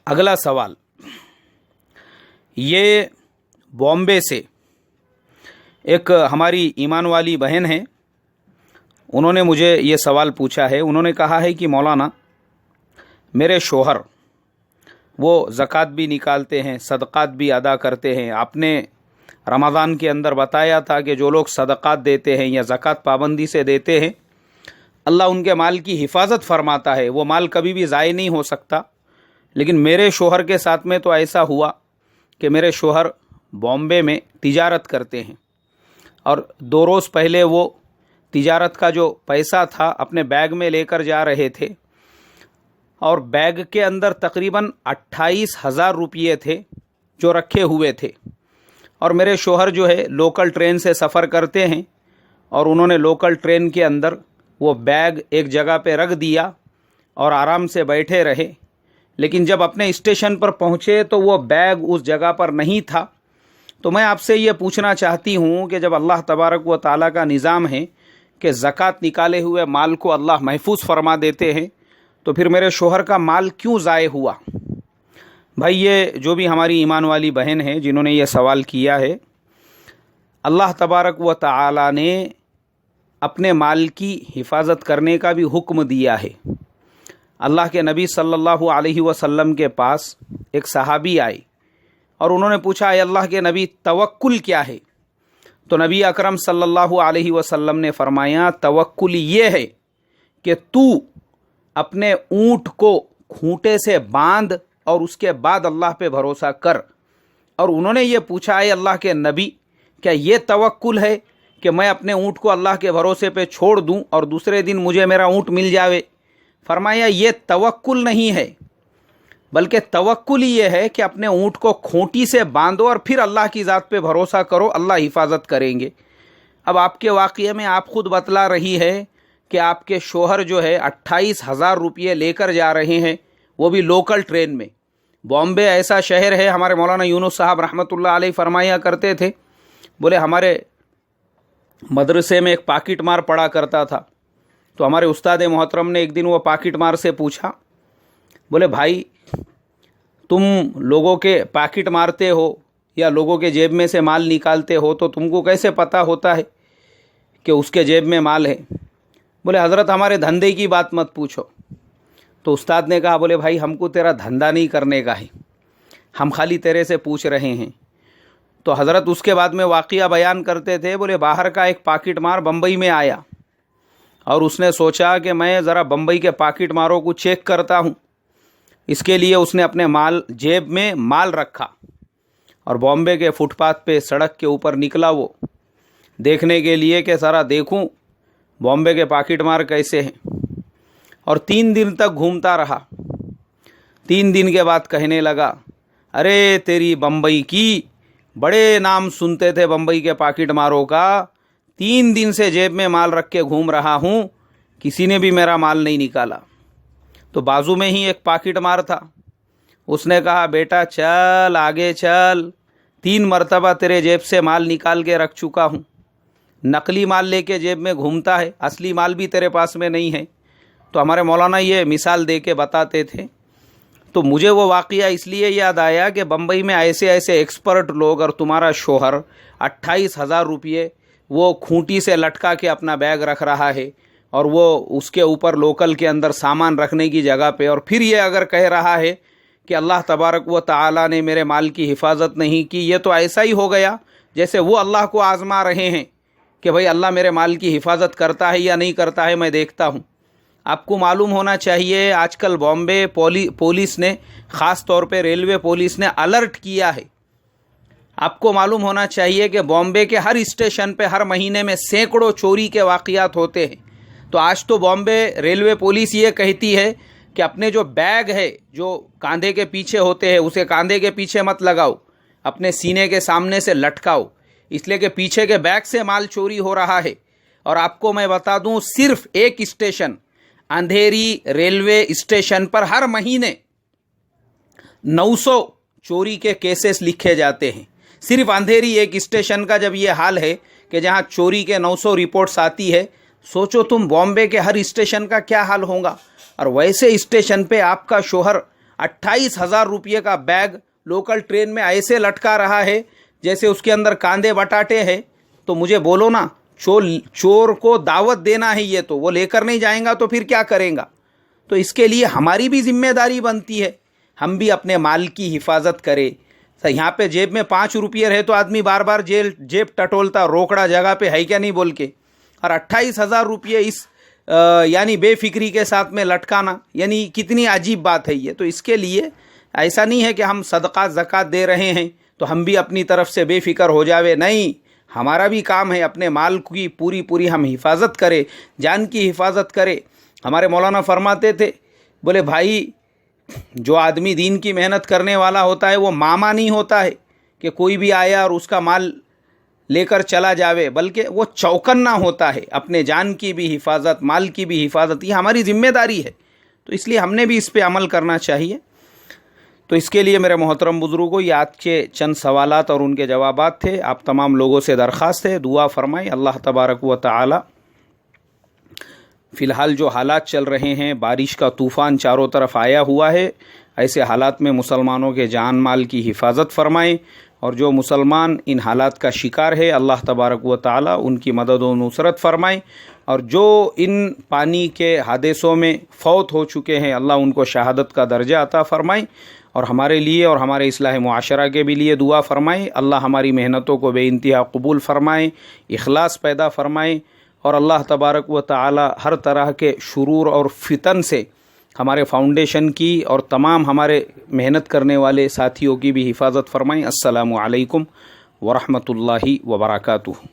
अगला सवाल, ये बॉम्बे से एक हमारी ईमान वाली बहन है, उन्होंने मुझे ये सवाल पूछा है। उन्होंने कहा है कि मौलाना, मेरे शोहर वो ज़कात भी निकालते हैं, सदक़ात भी अदा करते हैं। आपने रमज़ान के अंदर बताया था कि जो लोग सदक़ात देते हैं या ज़कात पाबंदी से देते हैं, अल्लाह उनके माल की हिफाजत फरमाता है, वो माल कभी भी ज़ाय नहीं हो सकता। लेकिन मेरे शोहर के साथ में तो ऐसा हुआ कि मेरे शोहर बॉम्बे में तिजारत करते हैं और 2 रोज़ पहले वो तिजारत का जो पैसा था अपने बैग में लेकर जा रहे थे और बैग के अंदर तकरीबन 28,000 रुपये थे जो रखे हुए थे। और मेरे शोहर जो है लोकल ट्रेन से सफ़र करते हैं और उन्होंने लोकल ट्रेन के अंदर वो बैग एक जगह पे रख दिया और आराम से बैठे रहे। लेकिन जब अपने स्टेशन पर पहुँचे तो वो बैग उस जगह पर नहीं था। तो मैं आपसे ये पूछना चाहती हूँ कि जब अल्लाह तबारक व तआला का निज़ाम है कि ज़कात निकाले हुए माल को अल्लाह महफूज फरमा देते हैं, तो फिर मेरे शोहर का माल क्यों ज़ाय हुआ? भाई, ये जो भी हमारी ईमान वाली बहन है जिन्होंने ये सवाल किया है, अल्लाह तबारक व तआला ने अपने माल की हिफाजत करने का भी हुक्म दिया है। अल्लाह के नबी सल्लल्लाहु अलैहि वसल्लम के पास एक सहाबी आए और उन्होंने पूछा, अल्लाह के नबी, तवक्कुल क्या है? तो नबी अकरम सल्लल्लाहु अलैहि वसल्लम ने फरमाया, तवक्कुल ये है कि तू अपने ऊँट को खूंटे से बांध और उसके बाद अल्लाह पे भरोसा कर। और उन्होंने ये पूछा, अल्लाह के नबी, क्या ये तवक्कुल है कि मैं अपने ऊँट को अल्लाह के भरोसे पे छोड़ दूं और दूसरे दिन मुझे मेरा ऊँट मिल जावे? फरमाया, ये तवक्कुल नहीं है, बल्कि तवक्कुल ये है कि अपने ऊँट को खूंटी से बांधो और फिर अल्लाह की ज़ात पे भरोसा करो, अल्लाह हिफाजत करेंगे। अब आपके वाक़ये में आप खुद बतला रही है कि आपके शोहर जो है 28,000 रुपये लेकर जा रहे हैं, वो भी लोकल ट्रेन में। बॉम्बे ऐसा शहर है, हमारे मौलाना यूनुस साहब रहमतुल्लाह अलैह फरमाया करते थे, बोले हमारे मदरसे में एक पाकिट मार पड़ा करता था। तो हमारे उस्ताद मोहतरम ने एक दिन वो पाकिट मार से पूछा, बोले भाई, तुम लोगों के पाकिट मारते हो या लोगों के जेब में से माल निकालते हो, तो तुमको कैसे पता होता है कि उसके जेब में माल है? बोले हज़रत, हमारे धंधे की बात मत पूछो। तो उस्ताद ने कहा, बोले भाई, हमको तेरा धंधा नहीं करने का है, हम खाली तेरे से पूछ रहे हैं। तो हज़रत उसके बाद में वाक़िया बयान करते थे, बोले बाहर का एक पाकिट मार बम्बई में आया और उसने सोचा कि मैं ज़रा बम्बई के पाकिट मारों को चेक करता हूँ। इसके लिए उसने अपने जेब में माल रखा और बॉम्बे के फुटपाथ पे सड़क के ऊपर निकला वो देखने के लिए कि सारा देखूं बॉम्बे के पाकिट मार कैसे हैं। और 3 दिन तक घूमता रहा। 3 दिन के बाद कहने लगा, अरे तेरी बम्बई की, बड़े नाम सुनते थे बम्बई के पाकिट मारों का, 3 दिन से जेब में माल रख के घूम रहा हूँ, किसी ने भी मेरा माल नहीं निकाला। तो बाजू में ही एक पाकिट मार था, उसने कहा, बेटा चल आगे चल, 3 मरतबा तेरे जेब से माल निकाल के रख चुका हूँ। नकली माल लेके जेब में घूमता है, असली माल भी तेरे पास में नहीं है। तो हमारे मौलाना ये मिसाल दे के बताते थे। तो मुझे वो वाक़या इसलिए याद आया कि बम्बई में ऐसे ऐसे एक्सपर्ट लोग, और तुम्हारा शोहर 28,000 रुपये वो खूंटी से लटका के अपना बैग रख रहा है और वो उसके ऊपर लोकल के अंदर सामान रखने की जगह पे, और फिर ये अगर कह रहा है कि अल्लाह तबारक व तआला ने मेरे माल की हिफाजत नहीं की, ये तो ऐसा ही हो गया जैसे वो अल्लाह को आज़मा रहे हैं कि भाई अल्लाह मेरे माल की हिफाजत करता है या नहीं करता है, मैं देखता हूँ। आपको मालूम होना चाहिए, आजकल बॉम्बे पुलिस ने, ख़ास तौर पे रेलवे पुलिस ने अलर्ट किया है। आपको मालूम होना चाहिए कि बॉम्बे के हर स्टेशन पे हर महीने में सैकड़ों चोरी के वाक़यात होते हैं। तो आज तो बॉम्बे रेलवे पुलिस ये कहती है कि अपने जो बैग है जो कांधे के पीछे होते हैं उसे कांधे के पीछे मत लगाओ, अपने सीने के सामने से लटकाओ, इसलिए कि पीछे के बैग से माल चोरी हो रहा है। और आपको मैं बता दूं, सिर्फ एक स्टेशन अंधेरी रेलवे स्टेशन पर हर महीने 900 चोरी के केसेस लिखे जाते हैं। सिर्फ अंधेरी एक स्टेशन का जब ये हाल है कि जहां चोरी के 900 रिपोर्ट्स आती है, सोचो तुम बॉम्बे के हर स्टेशन का क्या हाल होगा। और वैसे स्टेशन पे आपका शोहर 28,000 रुपये का बैग लोकल ट्रेन में ऐसे लटका रहा है जैसे उसके अंदर कांदे बटाटे हैं। तो मुझे बोलो ना, चोर को दावत देना है ये, तो वो लेकर नहीं जाएगा तो फिर क्या करेगा? तो इसके लिए हमारी भी जिम्मेदारी बनती है, हम भी अपने माल की हिफाजत करें। यहाँ पे जेब में 5 रुपये रहे तो आदमी बार बार जेब टटोलता, रोकड़ा जगह पे है क्या नहीं बोल के। और 28,000 रुपये इस यानी बेफिक्री के साथ में लटकाना, यानी कितनी अजीब बात है ये। तो इसके लिए ऐसा नहीं है कि हम सदका ज़कात दे रहे हैं तो हम भी अपनी तरफ से बेफिक्र हो जावे, नहीं, हमारा भी काम है अपने माल की पूरी हम हिफाजत करें, जान की हिफाजत करें। हमारे मौलाना फरमाते थे, बोले भाई जो आदमी दीन की मेहनत करने वाला होता है वो मामा नहीं होता है कि कोई भी आया और उसका माल लेकर चला जावे, बल्कि वो चौकन्ना होता है, अपने जान की भी हिफाजत, माल की भी हिफाजत, ये हमारी जिम्मेदारी है। तो इसलिए हमने भी इस पे अमल करना चाहिए। तो इसके लिए मेरे मोहतरम बुजुर्गों, ये आज के चंद सवालात और उनके जवाबात थे। आप तमाम लोगों से दरख्वास्त है, दुआ फरमाएं अल्लाह तबारक व तआला फ़िलहाल जो हालात चल रहे हैं, बारिश का तूफ़ान चारों तरफ आया हुआ है, ऐसे हालात में मुसलमानों के जान माल की हिफाजत फरमाएं। और जो मुसलमान इन हालात का शिकार है, अल्लाह तबारक व तआला उनकी मदद व नुसरत फरमाएं। और जो इन पानी के हादसों में फ़ौत हो चुके हैं, अल्लाह उनको शहादत का दर्जा अता फरमाएं। और हमारे लिए और हमारे इस्लाह मुआशरा के भी लिए दुआ फरमाएं, अल्लाह हमारी मेहनतों को बेइंतहा कबूल फरमाएं, इखलास पैदा फरमाएं। और अल्लाह तबारक व तआला हर तरह के शुरूर और फितन से हमारे फाउंडेशन की और तमाम हमारे मेहनत करने वाले साथियों की भी हिफाजत फरमाएं। अस्सलामु अलैकुम व रहमतुल्लाहि व बरकातुहू।